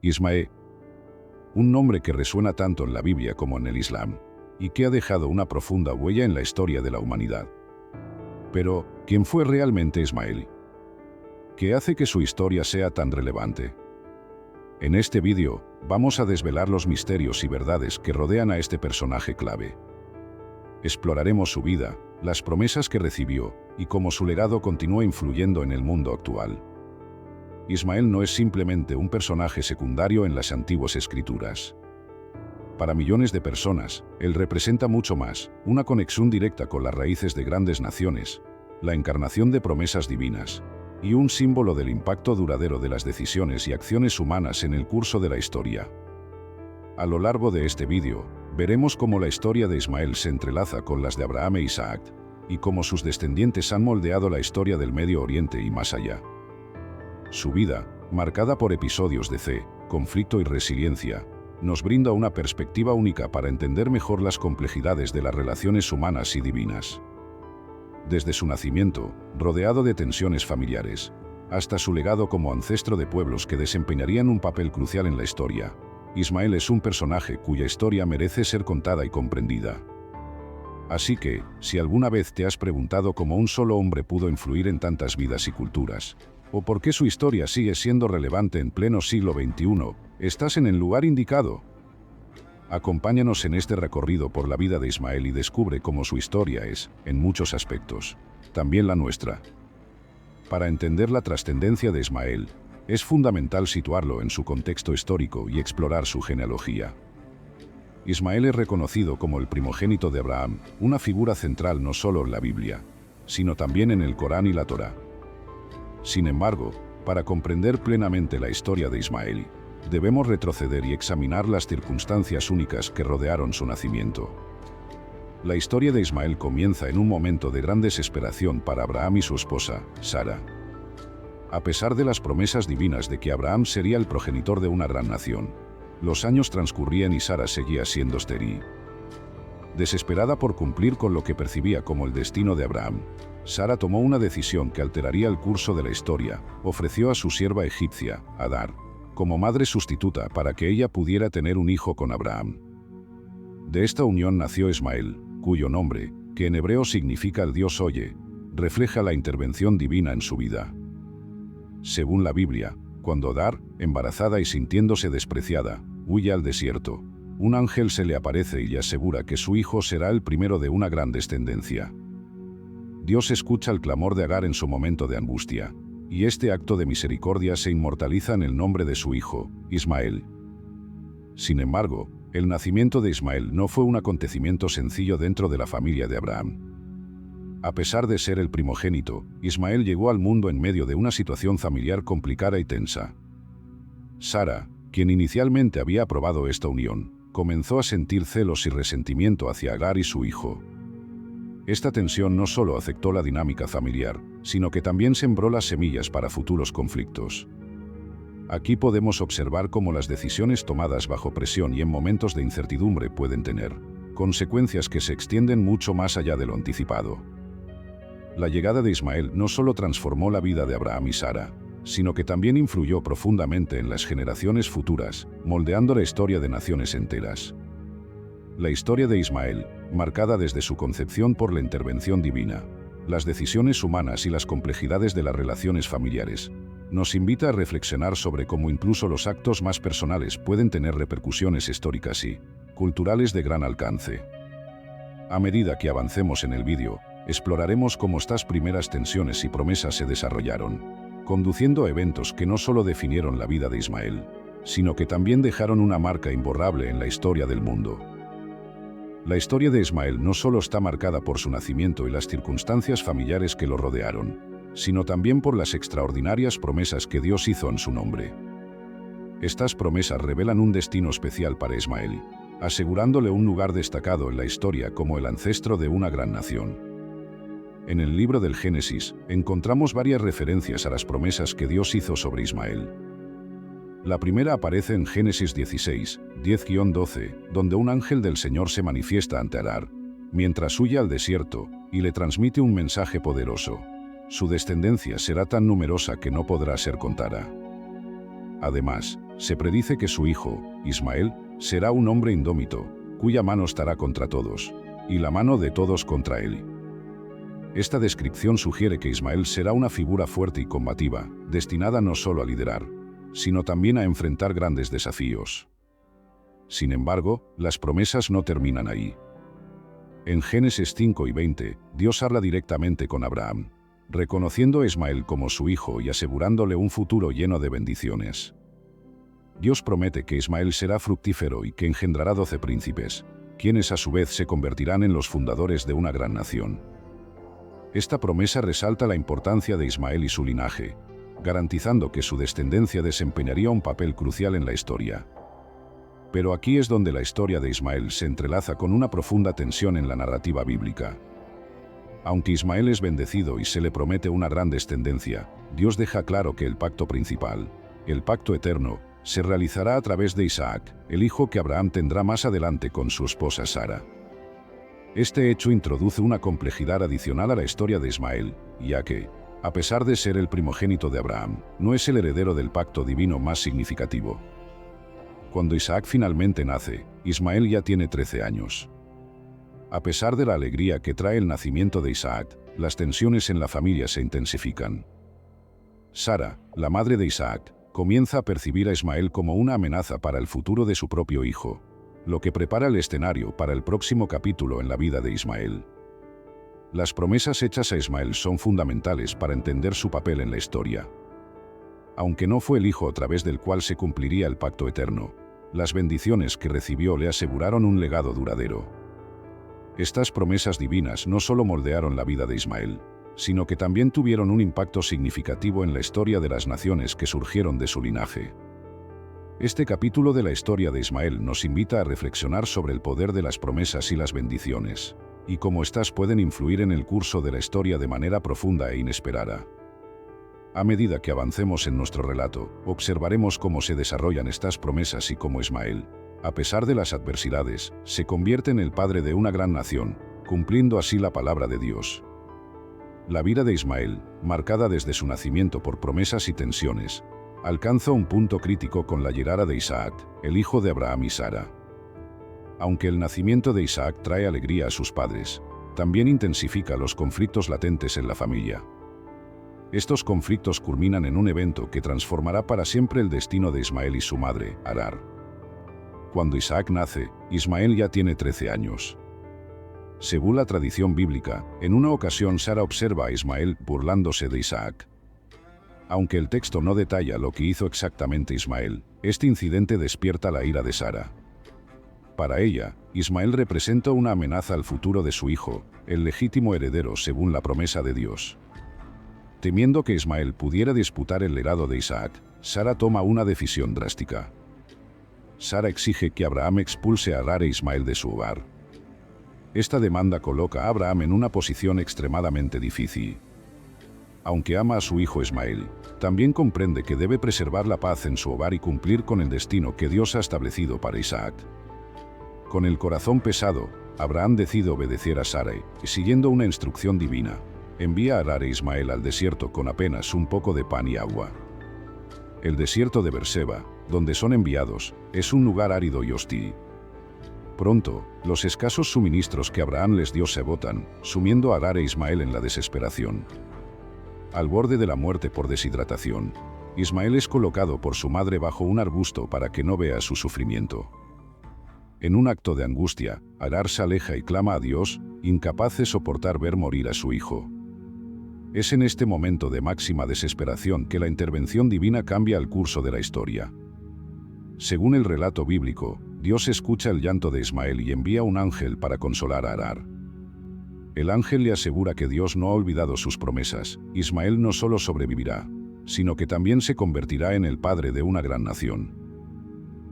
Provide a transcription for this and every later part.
Ismael, un nombre que resuena tanto en la Biblia como en el Islam, y que ha dejado una profunda huella en la historia de la humanidad. Pero, ¿quién fue realmente Ismael? ¿Qué hace que su historia sea tan relevante? En este vídeo, vamos a desvelar los misterios y verdades que rodean a este personaje clave. Exploraremos su vida, las promesas que recibió, y cómo su legado continúa influyendo en el mundo actual. Ismael no es simplemente un personaje secundario en las antiguas escrituras. Para millones de personas, él representa mucho más, una conexión directa con las raíces de grandes naciones, la encarnación de promesas divinas, y un símbolo del impacto duradero de las decisiones y acciones humanas en el curso de la historia. A lo largo de este vídeo, veremos cómo la historia de Ismael se entrelaza con las de Abraham e Isaac, y cómo sus descendientes han moldeado la historia del Medio Oriente y más allá. Su vida, marcada por episodios de fe, conflicto y resiliencia, nos brinda una perspectiva única para entender mejor las complejidades de las relaciones humanas y divinas. Desde su nacimiento, rodeado de tensiones familiares, hasta su legado como ancestro de pueblos que desempeñarían un papel crucial en la historia, Ismael es un personaje cuya historia merece ser contada y comprendida. Así que, si alguna vez te has preguntado cómo un solo hombre pudo influir en tantas vidas y culturas, o por qué su historia sigue siendo relevante en pleno siglo XXI, estás en el lugar indicado. Acompáñanos en este recorrido por la vida de Ismael y descubre cómo su historia es, en muchos aspectos, también la nuestra. Para entender la trascendencia de Ismael, es fundamental situarlo en su contexto histórico y explorar su genealogía. Ismael es reconocido como el primogénito de Abraham, una figura central no solo en la Biblia, sino también en el Corán y la Torá. Sin embargo, para comprender plenamente la historia de Ismael, debemos retroceder y examinar las circunstancias únicas que rodearon su nacimiento. La historia de Ismael comienza en un momento de gran desesperación para Abraham y su esposa, Sara. A pesar de las promesas divinas de que Abraham sería el progenitor de una gran nación, los años transcurrían y Sara seguía siendo estéril. Desesperada por cumplir con lo que percibía como el destino de Abraham, Sara tomó una decisión que alteraría el curso de la historia. Ofreció a su sierva egipcia, Agar, como madre sustituta para que ella pudiera tener un hijo con Abraham. De esta unión nació Ismael, cuyo nombre, que en hebreo significa el Dios oye, refleja la intervención divina en su vida. Según la Biblia, cuando Agar, embarazada y sintiéndose despreciada, huye al desierto, un ángel se le aparece y le asegura que su hijo será el primero de una gran descendencia. Dios escucha el clamor de Agar en su momento de angustia, y este acto de misericordia se inmortaliza en el nombre de su hijo, Ismael. Sin embargo, el nacimiento de Ismael no fue un acontecimiento sencillo dentro de la familia de Abraham. A pesar de ser el primogénito, Ismael llegó al mundo en medio de una situación familiar complicada y tensa. Sara, quien inicialmente había aprobado esta unión, comenzó a sentir celos y resentimiento hacia Agar y su hijo. Esta tensión no solo afectó la dinámica familiar, sino que también sembró las semillas para futuros conflictos. Aquí podemos observar cómo las decisiones tomadas bajo presión y en momentos de incertidumbre pueden tener consecuencias que se extienden mucho más allá de lo anticipado. La llegada de Ismael no solo transformó la vida de Abraham y Sara, sino que también influyó profundamente en las generaciones futuras, moldeando la historia de naciones enteras. La historia de Ismael, marcada desde su concepción por la intervención divina, las decisiones humanas y las complejidades de las relaciones familiares, nos invita a reflexionar sobre cómo incluso los actos más personales pueden tener repercusiones históricas y culturales de gran alcance. A medida que avancemos en el vídeo, exploraremos cómo estas primeras tensiones y promesas se desarrollaron, conduciendo a eventos que no solo definieron la vida de Ismael, sino que también dejaron una marca imborrable en la historia del mundo. La historia de Ismael no solo está marcada por su nacimiento y las circunstancias familiares que lo rodearon, sino también por las extraordinarias promesas que Dios hizo en su nombre. Estas promesas revelan un destino especial para Ismael, asegurándole un lugar destacado en la historia como el ancestro de una gran nación. En el libro del Génesis, encontramos varias referencias a las promesas que Dios hizo sobre Ismael. La primera aparece en Génesis 16, 10-12, donde un ángel del Señor se manifiesta ante Agar, mientras huye al desierto, y le transmite un mensaje poderoso. Su descendencia será tan numerosa que no podrá ser contada. Además, se predice que su hijo, Ismael, será un hombre indómito, cuya mano estará contra todos, y la mano de todos contra él. Esta descripción sugiere que Ismael será una figura fuerte y combativa, destinada no solo a liderar, sino también a enfrentar grandes desafíos. Sin embargo, las promesas no terminan ahí. En Génesis 5 y 20, Dios habla directamente con Abraham, reconociendo a Ismael como su hijo y asegurándole un futuro lleno de bendiciones. Dios promete que Ismael será fructífero y que engendrará 12 príncipes, quienes a su vez se convertirán en los fundadores de una gran nación. Esta promesa resalta la importancia de Ismael y su linaje, garantizando que su descendencia desempeñaría un papel crucial en la historia. Pero aquí es donde la historia de Ismael se entrelaza con una profunda tensión en la narrativa bíblica. Aunque Ismael es bendecido y se le promete una gran descendencia, Dios deja claro que el pacto principal, el pacto eterno, se realizará a través de Isaac, el hijo que Abraham tendrá más adelante con su esposa Sara. Este hecho introduce una complejidad adicional a la historia de Ismael, ya que, a pesar de ser el primogénito de Abraham, no es el heredero del pacto divino más significativo. Cuando Isaac finalmente nace, Ismael ya tiene 13 años. A pesar de la alegría que trae el nacimiento de Isaac, las tensiones en la familia se intensifican. Sara, la madre de Isaac, comienza a percibir a Ismael como una amenaza para el futuro de su propio hijo, lo que prepara el escenario para el próximo capítulo en la vida de Ismael. Las promesas hechas a Ismael son fundamentales para entender su papel en la historia. Aunque no fue el hijo a través del cual se cumpliría el pacto eterno, las bendiciones que recibió le aseguraron un legado duradero. Estas promesas divinas no solo moldearon la vida de Ismael, sino que también tuvieron un impacto significativo en la historia de las naciones que surgieron de su linaje. Este capítulo de la historia de Ismael nos invita a reflexionar sobre el poder de las promesas y las bendiciones, y cómo éstas pueden influir en el curso de la historia de manera profunda e inesperada. A medida que avancemos en nuestro relato, observaremos cómo se desarrollan estas promesas y cómo Ismael, a pesar de las adversidades, se convierte en el padre de una gran nación, cumpliendo así la palabra de Dios. La vida de Ismael, marcada desde su nacimiento por promesas y tensiones, alcanza un punto crítico con la llegada de Isaac, el hijo de Abraham y Sara. Aunque el nacimiento de Isaac trae alegría a sus padres, también intensifica los conflictos latentes en la familia. Estos conflictos culminan en un evento que transformará para siempre el destino de Ismael y su madre, Agar. Cuando Isaac nace, Ismael ya tiene 13 años. Según la tradición bíblica, en una ocasión Sara observa a Ismael burlándose de Isaac. Aunque el texto no detalla lo que hizo exactamente Ismael, este incidente despierta la ira de Sara. Para ella, Ismael representa una amenaza al futuro de su hijo, el legítimo heredero según la promesa de Dios. Temiendo que Ismael pudiera disputar el legado de Isaac, Sara toma una decisión drástica. Sara exige que Abraham expulse a Agar e Ismael de su hogar. Esta demanda coloca a Abraham en una posición extremadamente difícil. Aunque ama a su hijo Ismael, también comprende que debe preservar la paz en su hogar y cumplir con el destino que Dios ha establecido para Isaac. Con el corazón pesado, Abraham decide obedecer a Sara y, siguiendo una instrucción divina, envía a Agar e Ismael al desierto con apenas un poco de pan y agua. El desierto de Berseba, donde son enviados, es un lugar árido y hostil. Pronto, los escasos suministros que Abraham les dio se agotan, sumiendo a Agar e Ismael en la desesperación. Al borde de la muerte por deshidratación, Ismael es colocado por su madre bajo un arbusto para que no vea su sufrimiento. En un acto de angustia, Agar se aleja y clama a Dios, incapaz de soportar ver morir a su hijo. Es en este momento de máxima desesperación que la intervención divina cambia el curso de la historia. Según el relato bíblico, Dios escucha el llanto de Ismael y envía un ángel para consolar a Agar. El ángel le asegura que Dios no ha olvidado sus promesas. Ismael no solo sobrevivirá, sino que también se convertirá en el padre de una gran nación.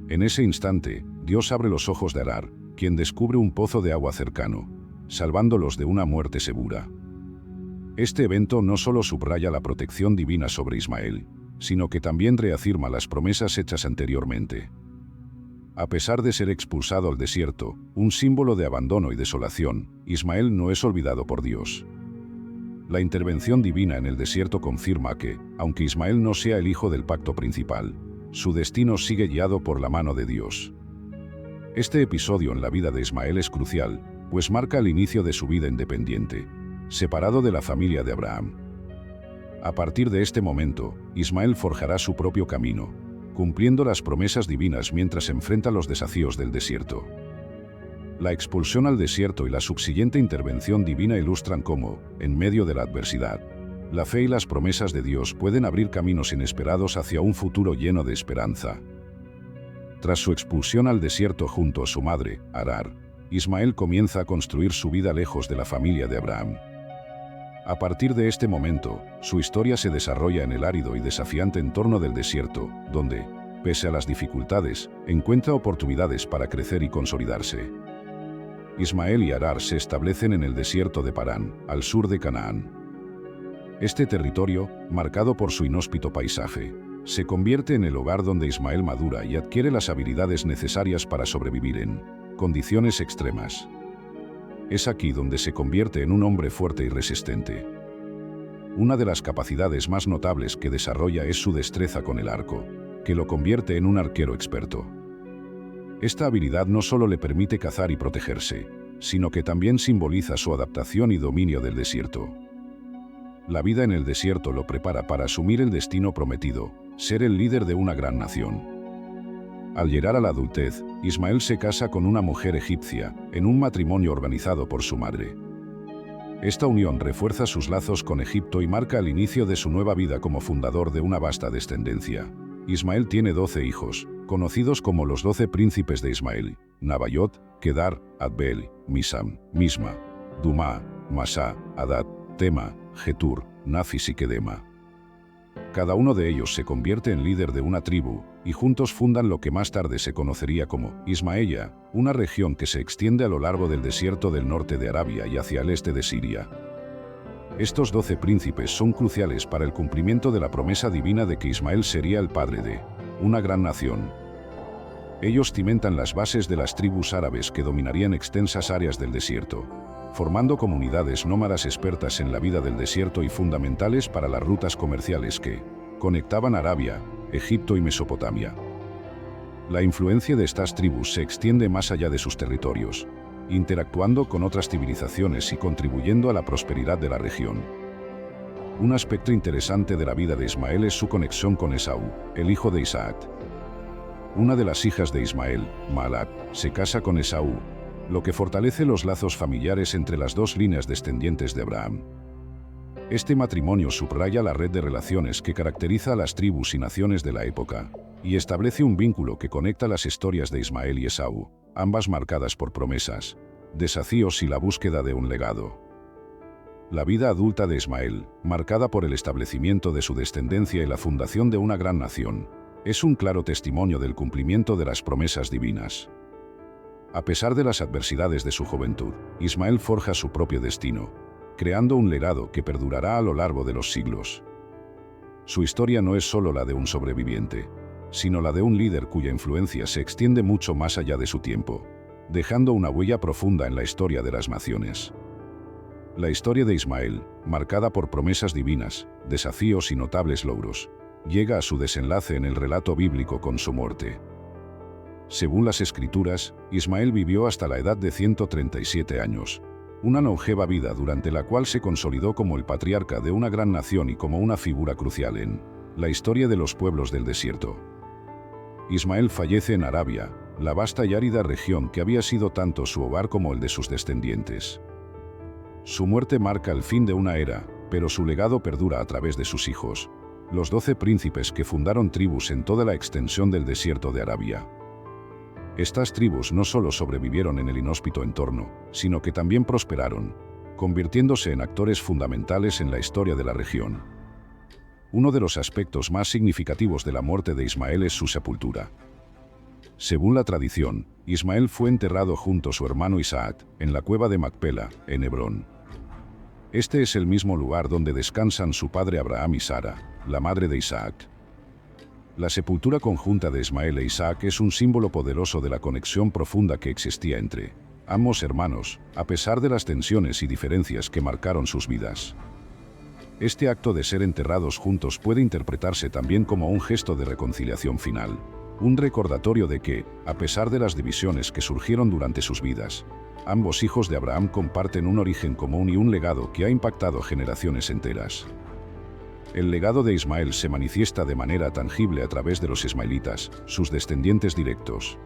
En ese instante, Dios abre los ojos de Agar, quien descubre un pozo de agua cercano, salvándolos de una muerte segura. Este evento no solo subraya la protección divina sobre Ismael, sino que también reafirma las promesas hechas anteriormente. A pesar de ser expulsado al desierto, un símbolo de abandono y desolación, Ismael no es olvidado por Dios. La intervención divina en el desierto confirma que, aunque Ismael no sea el hijo del pacto principal, su destino sigue guiado por la mano de Dios. Este episodio en la vida de Ismael es crucial, pues marca el inicio de su vida independiente, separado de la familia de Abraham. A partir de este momento, Ismael forjará su propio camino, cumpliendo las promesas divinas mientras enfrenta los desafíos del desierto. La expulsión al desierto y la subsiguiente intervención divina ilustran cómo, en medio de la adversidad, la fe y las promesas de Dios pueden abrir caminos inesperados hacia un futuro lleno de esperanza. Tras su expulsión al desierto junto a su madre, Agar, Ismael comienza a construir su vida lejos de la familia de Abraham. A partir de este momento, su historia se desarrolla en el árido y desafiante entorno del desierto, donde, pese a las dificultades, encuentra oportunidades para crecer y consolidarse. Ismael y Agar se establecen en el desierto de Parán, al sur de Canaán. Este territorio, marcado por su inhóspito paisaje, se convierte en el hogar donde Ismael madura y adquiere las habilidades necesarias para sobrevivir en condiciones extremas. Es aquí donde se convierte en un hombre fuerte y resistente. Una de las capacidades más notables que desarrolla es su destreza con el arco, que lo convierte en un arquero experto. Esta habilidad no solo le permite cazar y protegerse, sino que también simboliza su adaptación y dominio del desierto. La vida en el desierto lo prepara para asumir el destino prometido, ser el líder de una gran nación. Al llegar a la adultez, Ismael se casa con una mujer egipcia, en un matrimonio organizado por su madre. Esta unión refuerza sus lazos con Egipto y marca el inicio de su nueva vida como fundador de una vasta descendencia. Ismael tiene 12 hijos, conocidos como los 12 príncipes de Ismael: Nabayot, Kedar, Adbel, Misam, Misma, Dumá, Masá, Adad, Tema, Getur, Nafis y Kedema. Cada uno de ellos se convierte en líder de una tribu, y juntos fundan lo que más tarde se conocería como Ismaelia, una región que se extiende a lo largo del desierto del norte de Arabia y hacia el este de Siria. Estos 12 príncipes son cruciales para el cumplimiento de la promesa divina de que Ismael sería el padre de una gran nación. Ellos cimentan las bases de las tribus árabes que dominarían extensas áreas del desierto, formando comunidades nómadas expertas en la vida del desierto y fundamentales para las rutas comerciales que conectaban Arabia, Egipto y Mesopotamia. La influencia de estas tribus se extiende más allá de sus territorios, interactuando con otras civilizaciones y contribuyendo a la prosperidad de la región. Un aspecto interesante de la vida de Ismael es su conexión con Esaú, el hijo de Isaac. Una de las hijas de Ismael, Maalat, se casa con Esaú, lo que fortalece los lazos familiares entre las dos líneas descendientes de Abraham. Este matrimonio subraya la red de relaciones que caracteriza a las tribus y naciones de la época, y establece un vínculo que conecta las historias de Ismael y Esaú, ambas marcadas por promesas, desafíos y la búsqueda de un legado. La vida adulta de Ismael, marcada por el establecimiento de su descendencia y la fundación de una gran nación, es un claro testimonio del cumplimiento de las promesas divinas. A pesar de las adversidades de su juventud, Ismael forja su propio destino, creando un legado que perdurará a lo largo de los siglos. Su historia no es solo la de un sobreviviente, sino la de un líder cuya influencia se extiende mucho más allá de su tiempo, dejando una huella profunda en la historia de las naciones. La historia de Ismael, marcada por promesas divinas, desafíos y notables logros, llega a su desenlace en el relato bíblico con su muerte. Según las Escrituras, Ismael vivió hasta la edad de 137 años, una longeva vida durante la cual se consolidó como el patriarca de una gran nación y como una figura crucial en la historia de los pueblos del desierto. Ismael fallece en Arabia, la vasta y árida región que había sido tanto su hogar como el de sus descendientes. Su muerte marca el fin de una era, pero su legado perdura a través de sus hijos, los 12 príncipes que fundaron tribus en toda la extensión del desierto de Arabia. Estas tribus no solo sobrevivieron en el inhóspito entorno, sino que también prosperaron, convirtiéndose en actores fundamentales en la historia de la región. Uno de los aspectos más significativos de la muerte de Ismael es su sepultura. Según la tradición, Ismael fue enterrado junto a su hermano Isaac, en la cueva de Macpela, en Hebrón. Este es el mismo lugar donde descansan su padre Abraham y Sara, la madre de Isaac. La sepultura conjunta de Ismael e Isaac es un símbolo poderoso de la conexión profunda que existía entre ambos hermanos, a pesar de las tensiones y diferencias que marcaron sus vidas. Este acto de ser enterrados juntos puede interpretarse también como un gesto de reconciliación final, un recordatorio de que, a pesar de las divisiones que surgieron durante sus vidas, ambos hijos de Abraham comparten un origen común y un legado que ha impactado generaciones enteras. El legado de Ismael se manifiesta de manera tangible a través de los ismaelitas, sus descendientes directos.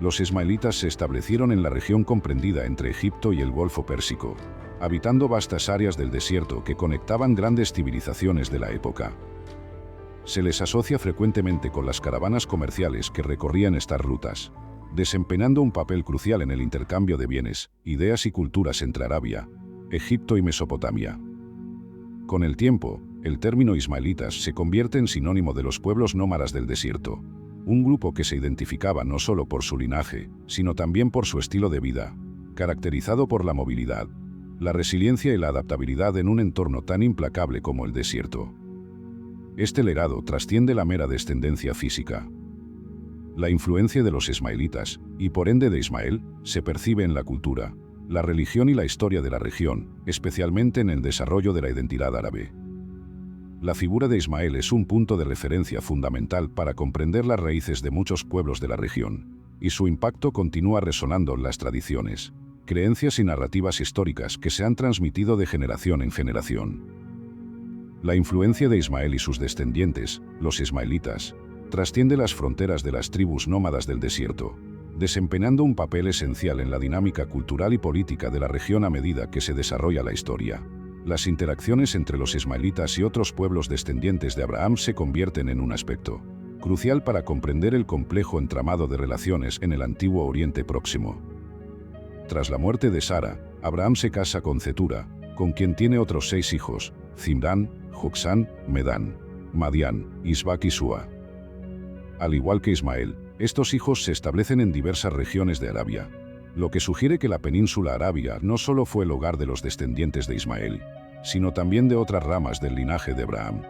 Los ismaelitas se establecieron en la región comprendida entre Egipto y el Golfo Pérsico, habitando vastas áreas del desierto que conectaban grandes civilizaciones de la época. Se les asocia frecuentemente con las caravanas comerciales que recorrían estas rutas, desempeñando un papel crucial en el intercambio de bienes, ideas y culturas entre Arabia, Egipto y Mesopotamia. Con el tiempo, el término ismaelitas se convierte en sinónimo de los pueblos nómadas del desierto, un grupo que se identificaba no solo por su linaje, sino también por su estilo de vida, caracterizado por la movilidad, la resiliencia y la adaptabilidad en un entorno tan implacable como el desierto. Este legado trasciende la mera descendencia física. La influencia de los ismaelitas, y por ende de Ismael, se percibe en la cultura, la religión y la historia de la región, especialmente en el desarrollo de la identidad árabe. La figura de Ismael es un punto de referencia fundamental para comprender las raíces de muchos pueblos de la región, y su impacto continúa resonando en las tradiciones, creencias y narrativas históricas que se han transmitido de generación en generación. La influencia de Ismael y sus descendientes, los ismaelitas, trasciende las fronteras de las tribus nómadas del desierto, desempeñando un papel esencial en la dinámica cultural y política de la región a medida que se desarrolla la historia. Las interacciones entre los ismaelitas y otros pueblos descendientes de Abraham se convierten en un aspecto crucial para comprender el complejo entramado de relaciones en el antiguo Oriente Próximo. Tras la muerte de Sara, Abraham se casa con Cetura, con quien tiene otros 6 hijos, Zimrán, Joksán, Medán, Madián, Isbac y Sua. Al igual que Ismael, estos hijos se establecen en diversas regiones de Arabia, lo que sugiere que la península arábiga no solo fue el hogar de los descendientes de Ismael, sino también de otras ramas del linaje de Abraham.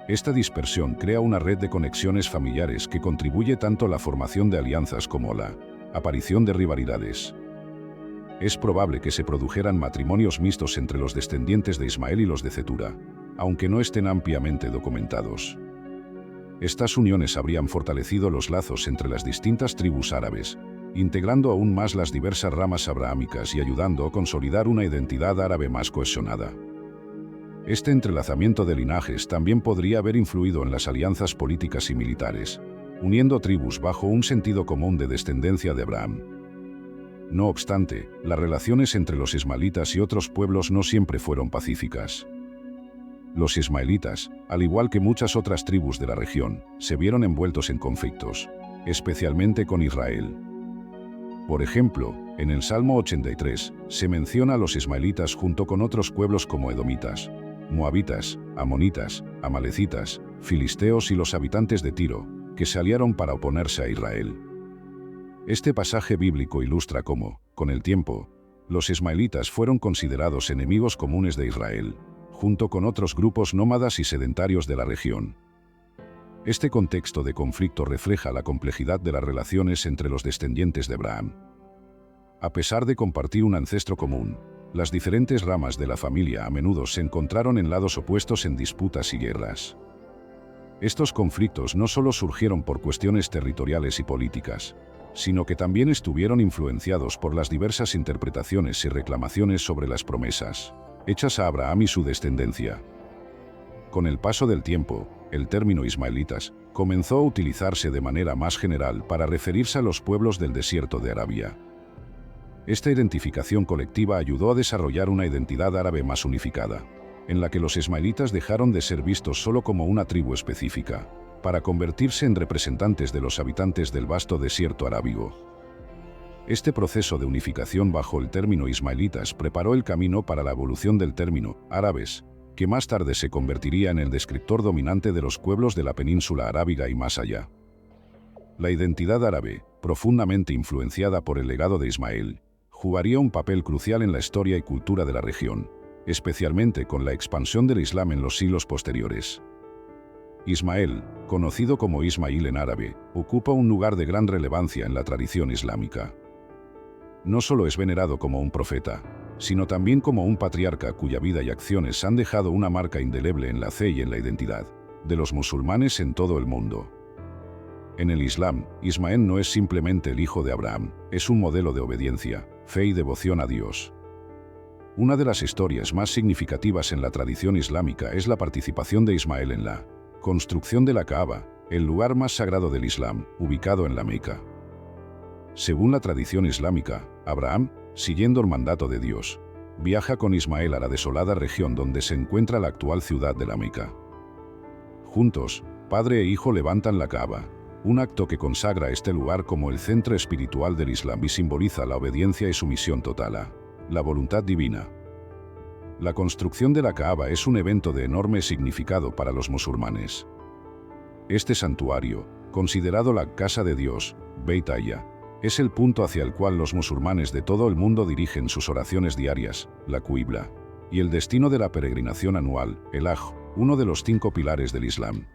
Esta dispersión crea una red de conexiones familiares que contribuye tanto a la formación de alianzas como a la aparición de rivalidades. Es probable que se produjeran matrimonios mixtos entre los descendientes de Ismael y los de Cetura, aunque no estén ampliamente documentados. Estas uniones habrían fortalecido los lazos entre las distintas tribus árabes, integrando aún más las diversas ramas abrahámicas y ayudando a consolidar una identidad árabe más cohesionada. Este entrelazamiento de linajes también podría haber influido en las alianzas políticas y militares, uniendo tribus bajo un sentido común de descendencia de Abraham. No obstante, las relaciones entre los ismaelitas y otros pueblos no siempre fueron pacíficas. Los ismaelitas, al igual que muchas otras tribus de la región, se vieron envueltos en conflictos, especialmente con Israel. Por ejemplo, en el Salmo 83, se menciona a los ismaelitas junto con otros pueblos como edomitas, moabitas, amonitas, amalecitas, filisteos y los habitantes de Tiro, que se aliaron para oponerse a Israel. Este pasaje bíblico ilustra cómo, con el tiempo, los ismaelitas fueron considerados enemigos comunes de Israel, junto con otros grupos nómadas y sedentarios de la región. Este contexto de conflicto refleja la complejidad de las relaciones entre los descendientes de Abraham. A pesar de compartir un ancestro común, las diferentes ramas de la familia a menudo se encontraron en lados opuestos en disputas y guerras. Estos conflictos no solo surgieron por cuestiones territoriales y políticas, sino que también estuvieron influenciados por las diversas interpretaciones y reclamaciones sobre las promesas hechas a Abraham y su descendencia. Con el paso del tiempo, el término ismaelitas comenzó a utilizarse de manera más general para referirse a los pueblos del desierto de Arabia. Esta identificación colectiva ayudó a desarrollar una identidad árabe más unificada, en la que los ismaelitas dejaron de ser vistos solo como una tribu específica, para convertirse en representantes de los habitantes del vasto desierto arábigo. Este proceso de unificación bajo el término ismaelitas preparó el camino para la evolución del término árabes, que más tarde se convertiría en el descriptor dominante de los pueblos de la península arábiga y más allá. La identidad árabe, profundamente influenciada por el legado de Ismael, jugaría un papel crucial en la historia y cultura de la región, especialmente con la expansión del Islam en los siglos posteriores. Ismael, conocido como Ismail en árabe, ocupa un lugar de gran relevancia en la tradición islámica. No solo es venerado como un profeta, sino también como un patriarca cuya vida y acciones han dejado una marca indeleble en la fe y en la identidad de los musulmanes en todo el mundo. En el Islam, Ismael no es simplemente el hijo de Abraham, es un modelo de obediencia, fe y devoción a Dios. Una de las historias más significativas en la tradición islámica es la participación de Ismael en la construcción de la Kaaba, el lugar más sagrado del Islam, ubicado en la Meca. Según la tradición islámica, Abraham, siguiendo el mandato de Dios, viaja con Ismael a la desolada región donde se encuentra la actual ciudad de la Meca. Juntos, padre e hijo levantan la Kaaba, un acto que consagra este lugar como el centro espiritual del Islam y simboliza la obediencia y sumisión total a la voluntad divina. La construcción de la Kaaba es un evento de enorme significado para los musulmanes. Este santuario, considerado la casa de Dios, Beit Allah, es el punto hacia el cual los musulmanes de todo el mundo dirigen sus oraciones diarias, la Qibla, y el destino de la peregrinación anual, el Hajj, uno de los 5 pilares del Islam.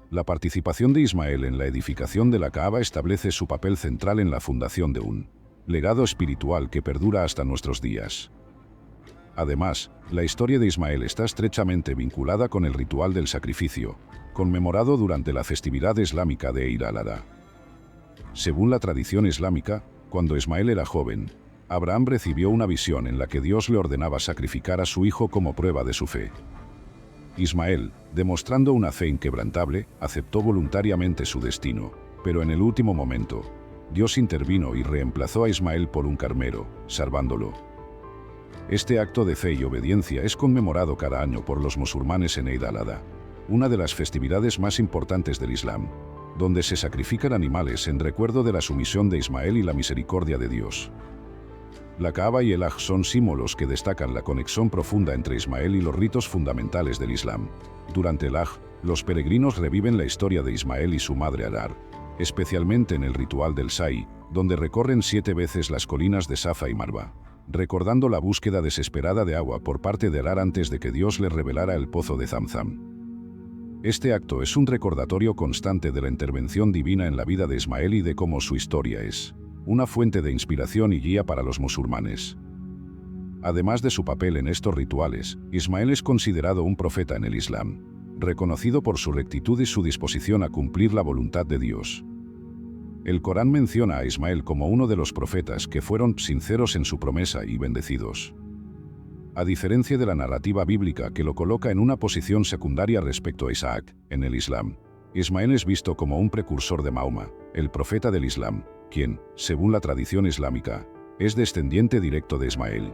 La participación de Ismael en la edificación de la Kaaba establece su papel central en la fundación de un legado espiritual que perdura hasta nuestros días. Además, la historia de Ismael está estrechamente vinculada con el ritual del sacrificio, conmemorado durante la festividad islámica de Eid al-Adha. Según la tradición islámica, cuando Ismael era joven, Abraham recibió una visión en la que Dios le ordenaba sacrificar a su hijo como prueba de su fe. Ismael, demostrando una fe inquebrantable, aceptó voluntariamente su destino, pero en el último momento, Dios intervino y reemplazó a Ismael por un carnero, salvándolo. Este acto de fe y obediencia es conmemorado cada año por los musulmanes en Eid al-Adha, una de las festividades más importantes del Islam, donde se sacrifican animales en recuerdo de la sumisión de Ismael y la misericordia de Dios. La Kaaba y el Hajj son símbolos que destacan la conexión profunda entre Ismael y los ritos fundamentales del Islam. Durante el Hajj, los peregrinos reviven la historia de Ismael y su madre Agar, especialmente en el ritual del Sa'i, donde recorren 7 veces las colinas de Safa y Marwa, recordando la búsqueda desesperada de agua por parte de Agar antes de que Dios le revelara el pozo de Zamzam. Este acto es un recordatorio constante de la intervención divina en la vida de Ismael y de cómo su historia es una fuente de inspiración y guía para los musulmanes. Además de su papel en estos rituales, Ismael es considerado un profeta en el Islam, reconocido por su rectitud y su disposición a cumplir la voluntad de Dios. El Corán menciona a Ismael como uno de los profetas que fueron sinceros en su promesa y bendecidos. A diferencia de la narrativa bíblica que lo coloca en una posición secundaria respecto a Isaac, en el Islam, Ismael es visto como un precursor de Mahoma, el profeta del Islam, quien, según la tradición islámica, es descendiente directo de Ismael.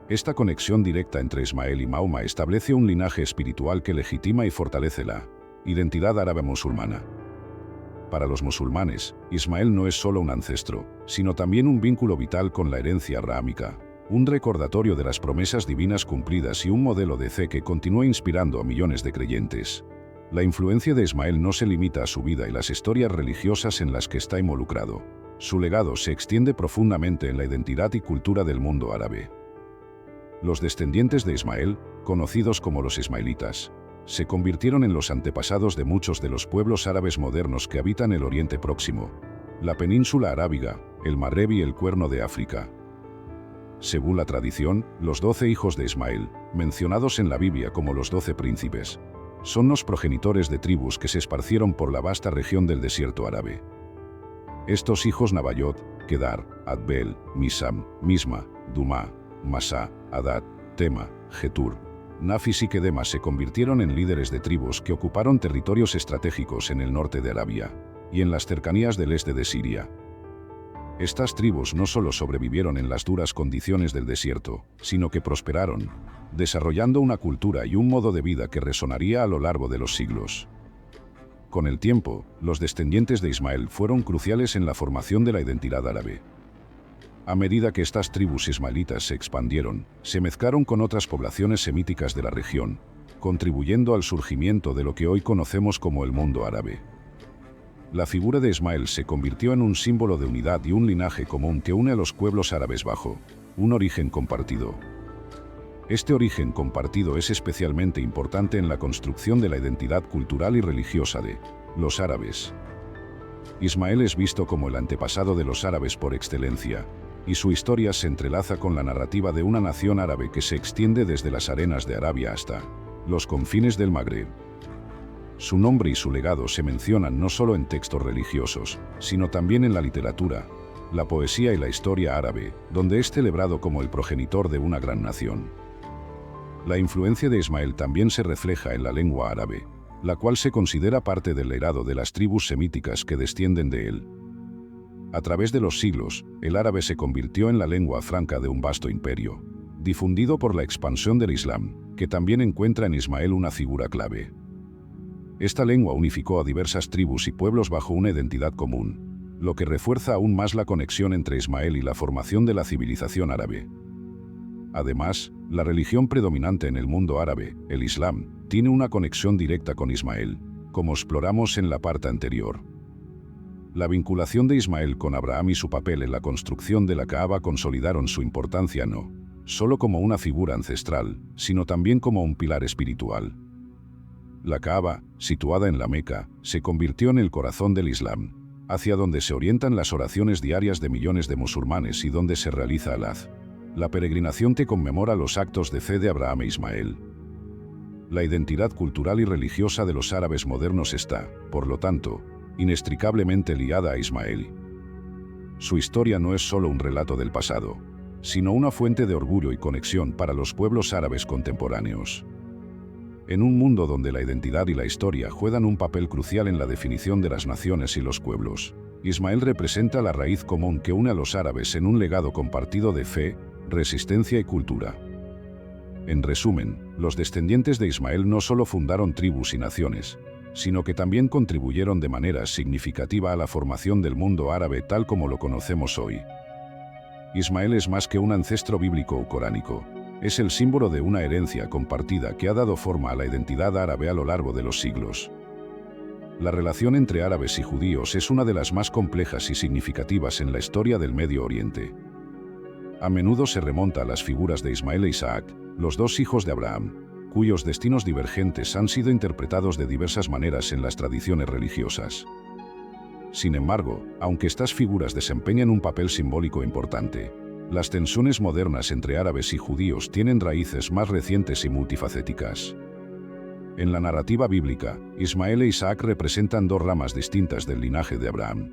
Esta conexión directa entre Ismael y Mahoma establece un linaje espiritual que legitima y fortalece la identidad árabe musulmana. Para los musulmanes, Ismael no es solo un ancestro, sino también un vínculo vital con la herencia abrahámica, un recordatorio de las promesas divinas cumplidas y un modelo de fe que continúa inspirando a millones de creyentes. La influencia de Ismael no se limita a su vida y las historias religiosas en las que está involucrado. Su legado se extiende profundamente en la identidad y cultura del mundo árabe. Los descendientes de Ismael, conocidos como los ismaelitas, se convirtieron en los antepasados de muchos de los pueblos árabes modernos que habitan el Oriente Próximo, la península arábiga, el Magreb y el Cuerno de África. Según la tradición, los 12 hijos de Ismael, mencionados en la Biblia como los 12 príncipes, son los progenitores de tribus que se esparcieron por la vasta región del desierto árabe. Estos hijos Nabayot, Kedar, Adbel, Misam, Misma, Dumá, Masá, Adad, Tema, Getur, Nafis y Kedema se convirtieron en líderes de tribus que ocuparon territorios estratégicos en el norte de Arabia y en las cercanías del este de Siria. Estas tribus no solo sobrevivieron en las duras condiciones del desierto, sino que prosperaron, desarrollando una cultura y un modo de vida que resonaría a lo largo de los siglos. Con el tiempo, los descendientes de Ismael fueron cruciales en la formación de la identidad árabe. A medida que estas tribus ismaelitas se expandieron, se mezclaron con otras poblaciones semíticas de la región, contribuyendo al surgimiento de lo que hoy conocemos como el mundo árabe. La figura de Ismael se convirtió en un símbolo de unidad y un linaje común que une a los pueblos árabes bajo un origen compartido. Este origen compartido es especialmente importante en la construcción de la identidad cultural y religiosa de los árabes. Ismael es visto como el antepasado de los árabes por excelencia, y su historia se entrelaza con la narrativa de una nación árabe que se extiende desde las arenas de Arabia hasta los confines del Magreb. Su nombre y su legado se mencionan no solo en textos religiosos, sino también en la literatura, la poesía y la historia árabe, donde es celebrado como el progenitor de una gran nación. La influencia de Ismael también se refleja en la lengua árabe, la cual se considera parte del legado de las tribus semíticas que descienden de él. A través de los siglos, el árabe se convirtió en la lengua franca de un vasto imperio, difundido por la expansión del Islam, que también encuentra en Ismael una figura clave. Esta lengua unificó a diversas tribus y pueblos bajo una identidad común, lo que refuerza aún más la conexión entre Ismael y la formación de la civilización árabe. Además, la religión predominante en el mundo árabe, el Islam, tiene una conexión directa con Ismael, como exploramos en la parte anterior. La vinculación de Ismael con Abraham y su papel en la construcción de la Kaaba consolidaron su importancia no solo como una figura ancestral, sino también como un pilar espiritual. La Kaaba, situada en la Meca, se convirtió en el corazón del Islam, hacia donde se orientan las oraciones diarias de millones de musulmanes y donde se realiza el Hajj, la peregrinación que conmemora los actos de fe de Abraham e Ismael. La identidad cultural y religiosa de los árabes modernos está, por lo tanto, inextricablemente ligada a Ismael. Su historia no es solo un relato del pasado, sino una fuente de orgullo y conexión para los pueblos árabes contemporáneos. En un mundo donde la identidad y la historia juegan un papel crucial en la definición de las naciones y los pueblos, Ismael representa la raíz común que une a los árabes en un legado compartido de fe, resistencia y cultura. En resumen, los descendientes de Ismael no solo fundaron tribus y naciones, sino que también contribuyeron de manera significativa a la formación del mundo árabe tal como lo conocemos hoy. Ismael es más que un ancestro bíblico o coránico, es el símbolo de una herencia compartida que ha dado forma a la identidad árabe a lo largo de los siglos. La relación entre árabes y judíos es una de las más complejas y significativas en la historia del Medio Oriente. A menudo se remonta a las figuras de Ismael e Isaac, los dos hijos de Abraham, cuyos destinos divergentes han sido interpretados de diversas maneras en las tradiciones religiosas. Sin embargo, aunque estas figuras desempeñan un papel simbólico importante, las tensiones modernas entre árabes y judíos tienen raíces más recientes y multifacéticas. En la narrativa bíblica, Ismael e Isaac representan dos ramas distintas del linaje de Abraham.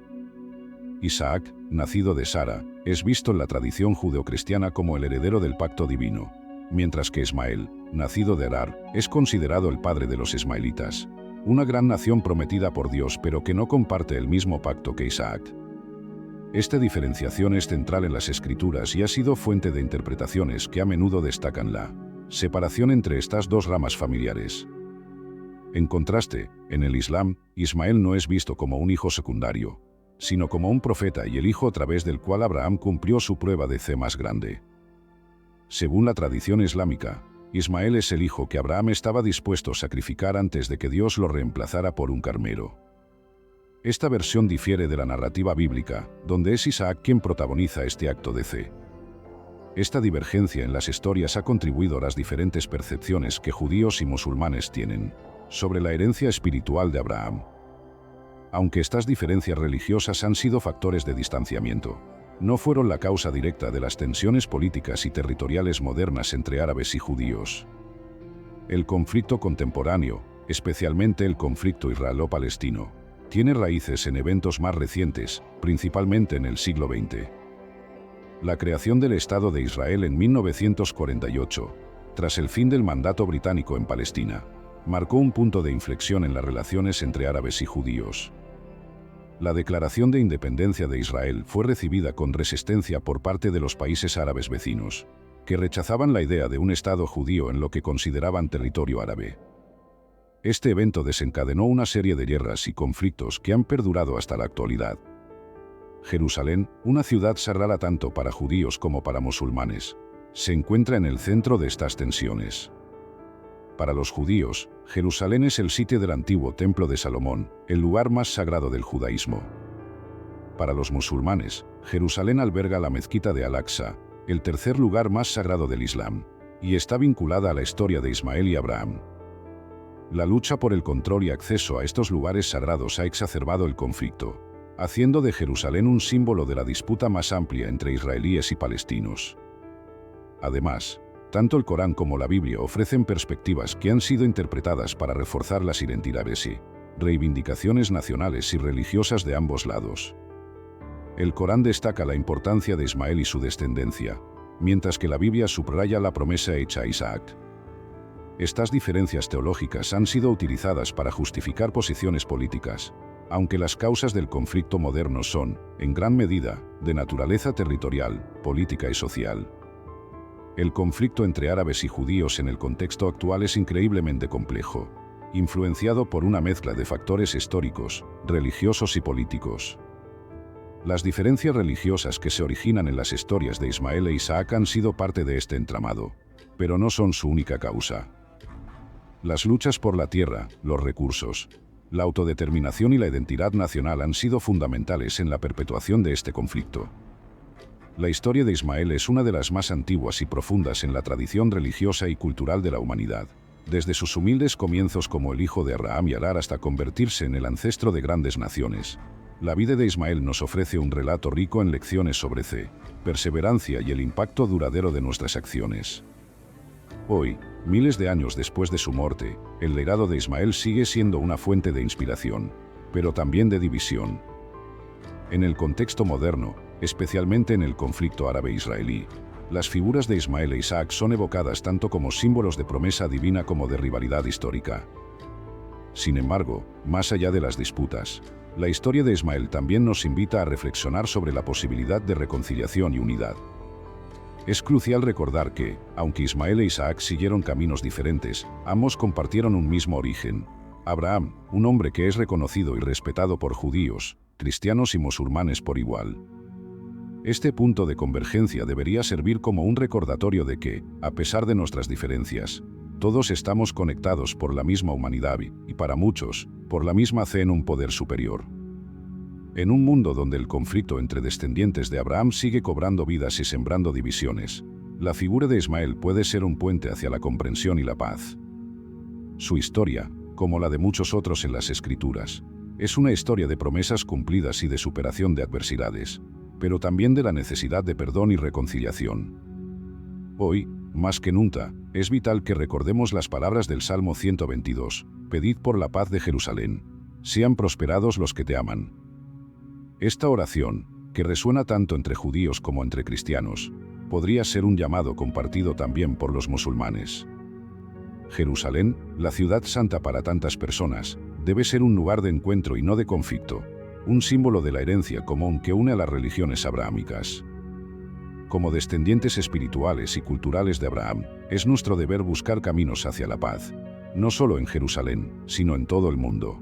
Isaac, nacido de Sara, es visto en la tradición judeocristiana como el heredero del pacto divino, mientras que Ismael, nacido de Arar, es considerado el padre de los ismaelitas, una gran nación prometida por Dios pero que no comparte el mismo pacto que Isaac. Esta diferenciación es central en las Escrituras y ha sido fuente de interpretaciones que a menudo destacan la separación entre estas dos ramas familiares. En contraste, en el Islam, Ismael no es visto como un hijo secundario, sino como un profeta y el hijo a través del cual Abraham cumplió su prueba de fe más grande. Según la tradición islámica, Ismael es el hijo que Abraham estaba dispuesto a sacrificar antes de que Dios lo reemplazara por un carnero. Esta versión difiere de la narrativa bíblica, donde es Isaac quien protagoniza este acto de fe. Esta divergencia en las historias ha contribuido a las diferentes percepciones que judíos y musulmanes tienen sobre la herencia espiritual de Abraham. Aunque estas diferencias religiosas han sido factores de distanciamiento, no fueron la causa directa de las tensiones políticas y territoriales modernas entre árabes y judíos. El conflicto contemporáneo, especialmente el conflicto israelo-palestino, tiene raíces en eventos más recientes, principalmente en el siglo XX. La creación del Estado de Israel en 1948, tras el fin del mandato británico en Palestina, marcó un punto de inflexión en las relaciones entre árabes y judíos. La declaración de independencia de Israel fue recibida con resistencia por parte de los países árabes vecinos, que rechazaban la idea de un Estado judío en lo que consideraban territorio árabe. Este evento desencadenó una serie de guerras y conflictos que han perdurado hasta la actualidad. Jerusalén, una ciudad sagrada tanto para judíos como para musulmanes, se encuentra en el centro de estas tensiones. Para los judíos, Jerusalén es el sitio del antiguo Templo de Salomón, el lugar más sagrado del judaísmo. Para los musulmanes, Jerusalén alberga la mezquita de Al-Aqsa, el tercer lugar más sagrado del Islam, y está vinculada a la historia de Ismael y Abraham. La lucha por el control y acceso a estos lugares sagrados ha exacerbado el conflicto, haciendo de Jerusalén un símbolo de la disputa más amplia entre israelíes y palestinos. Además, tanto el Corán como la Biblia ofrecen perspectivas que han sido interpretadas para reforzar las identidades y reivindicaciones nacionales y religiosas de ambos lados. El Corán destaca la importancia de Ismael y su descendencia, mientras que la Biblia subraya la promesa hecha a Isaac. Estas diferencias teológicas han sido utilizadas para justificar posiciones políticas, aunque las causas del conflicto moderno son, en gran medida, de naturaleza territorial, política y social. El conflicto entre árabes y judíos en el contexto actual es increíblemente complejo, influenciado por una mezcla de factores históricos, religiosos y políticos. Las diferencias religiosas que se originan en las historias de Ismael e Isaac han sido parte de este entramado, pero no son su única causa. Las luchas por la tierra, los recursos, la autodeterminación y la identidad nacional han sido fundamentales en la perpetuación de este conflicto. La historia de Ismael es una de las más antiguas y profundas en la tradición religiosa y cultural de la humanidad, desde sus humildes comienzos como el hijo de Abraham y Agar hasta convertirse en el ancestro de grandes naciones. La vida de Ismael nos ofrece un relato rico en lecciones sobre fe, perseverancia y el impacto duradero de nuestras acciones. Hoy, miles de años después de su muerte, el legado de Ismael sigue siendo una fuente de inspiración, pero también de división. En el contexto moderno, especialmente en el conflicto árabe-israelí, las figuras de Ismael e Isaac son evocadas tanto como símbolos de promesa divina como de rivalidad histórica. Sin embargo, más allá de las disputas, la historia de Ismael también nos invita a reflexionar sobre la posibilidad de reconciliación y unidad. Es crucial recordar que, aunque Ismael e Isaac siguieron caminos diferentes, ambos compartieron un mismo origen. Abraham, un hombre que es reconocido y respetado por judíos, cristianos y musulmanes por igual. Este punto de convergencia debería servir como un recordatorio de que, a pesar de nuestras diferencias, todos estamos conectados por la misma humanidad y, para muchos, por la misma fe en un poder superior. En un mundo donde el conflicto entre descendientes de Abraham sigue cobrando vidas y sembrando divisiones, la figura de Ismael puede ser un puente hacia la comprensión y la paz. Su historia, como la de muchos otros en las Escrituras, es una historia de promesas cumplidas y de superación de adversidades, pero también de la necesidad de perdón y reconciliación. Hoy, más que nunca, es vital que recordemos las palabras del Salmo 122, «Pedid por la paz de Jerusalén, sean prosperados los que te aman». Esta oración, que resuena tanto entre judíos como entre cristianos, podría ser un llamado compartido también por los musulmanes. Jerusalén, la ciudad santa para tantas personas, debe ser un lugar de encuentro y no de conflicto, un símbolo de la herencia común que une a las religiones abrahámicas. Como descendientes espirituales y culturales de Abraham, es nuestro deber buscar caminos hacia la paz, no solo en Jerusalén, sino en todo el mundo.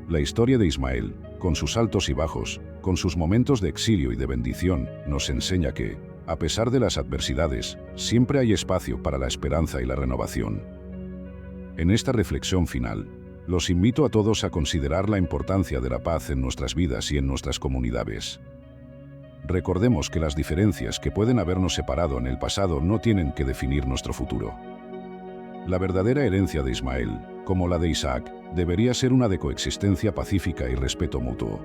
La historia de Ismael, con sus altos y bajos, con sus momentos de exilio y de bendición, nos enseña que, a pesar de las adversidades, siempre hay espacio para la esperanza y la renovación. En esta reflexión final, los invito a todos a considerar la importancia de la paz en nuestras vidas y en nuestras comunidades. Recordemos que las diferencias que pueden habernos separado en el pasado no tienen que definir nuestro futuro. La verdadera herencia de Ismael, como la de Isaac, debería ser una de coexistencia pacífica y respeto mutuo.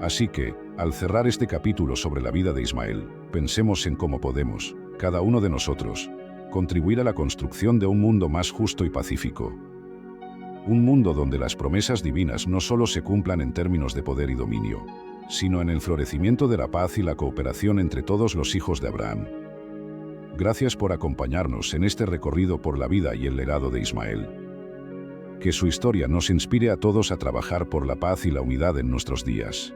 Así que, al cerrar este capítulo sobre la vida de Ismael, pensemos en cómo podemos, cada uno de nosotros, contribuir a la construcción de un mundo más justo y pacífico. Un mundo donde las promesas divinas no solo se cumplan en términos de poder y dominio, sino en el florecimiento de la paz y la cooperación entre todos los hijos de Abraham. Gracias por acompañarnos en este recorrido por la vida y el legado de Ismael. Que su historia nos inspire a todos a trabajar por la paz y la unidad en nuestros días.